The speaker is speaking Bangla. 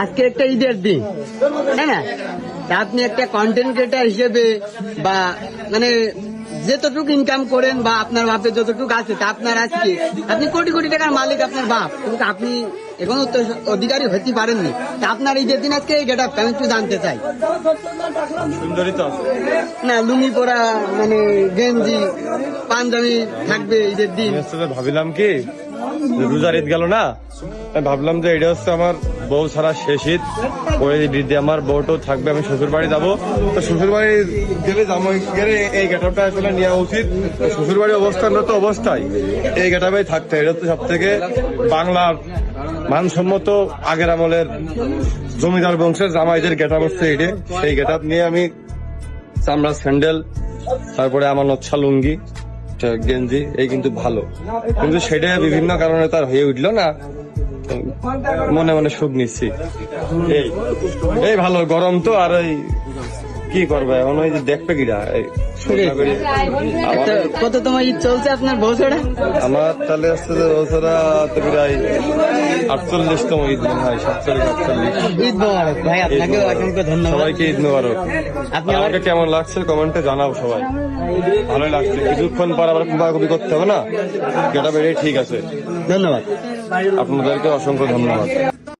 আজকে একটা ঈদের দিন, তাই না? তা আপনি একটা কন্টেন্ট ক্রিয়েটার হিসেবে বা মানে যতটুকু ইনকাম করেন বা আপনার বাপের যতটুকু আছে তা আপনার আজকে আপনি কোটি কোটি টাকার মালিক আপনার বাপ, কিন্তু আপনি এখনো তো অধিকারী হতে পারেননি। তা আপনার ঈদের দিন আজকে এই গেট আপ আমি একটু জানতে চাই। সুন্দরী তো না লুঙ্গি পরা মানে গেঞ্জি পাঞ্জাবি থাকবে ঈদের দিন। ভাবিলাম কি রোজার ঈদ গেল না, আমি ভাবলাম যে এটা হচ্ছে আমার বউ ছাড়া শেষ ঈদ। পরে ঈদে আমার বউটাও থাকবে, আমি শ্বশুর বাড়ি যাবো। তো শ্বশুর বাড়ি গেলে গেলে এই গেটআপটা আসলে নেওয়া উচিত। শ্বশুর বাড়ির অবস্থানরত অবস্থায় এই গেটআপে থাকতে, এটা তো সব থেকে বাংলার মানসম্মত আগের আমলের জমিদার বংশের জামাইদের গেটআপ হচ্ছে এটা। সেই গেটআপ নিয়ে আমি চামড়া স্যান্ডেল, তারপরে আমার নচ্ছা লুঙ্গি গেঞ্জি, এই কিন্তু ভালো, কিন্তু সেটা বিভিন্ন কারণে তার হয়ে উঠলো না। মনে মনে সুখ নিচ্ছি, এই ভালো গরম তো। আর এই কি করবে এখন, ওই যে দেখবে কিনা কত তোমার ঈদ চলছে আপনার বছরে? আমার তাহলে আসছে যে বছরা তো প্রায় 48তম ঈদ মনে হয়, 47-48। ঈদ মোবারক ভাই, আপনাকে অসংখ্য ধন্যবাদ। সবাইকে ঈদ মোবারক। আমাকে কেমন লাগছে কমেন্টে জানাও সবাই। ভালোই লাগছে, কিছুক্ষণ পর আবার কুপাকুপি করতে হবে না, গেটা বেড়ে ঠিক আছে। ধন্যবাদ আপনাদেরকে অসংখ্য ধন্যবাদ।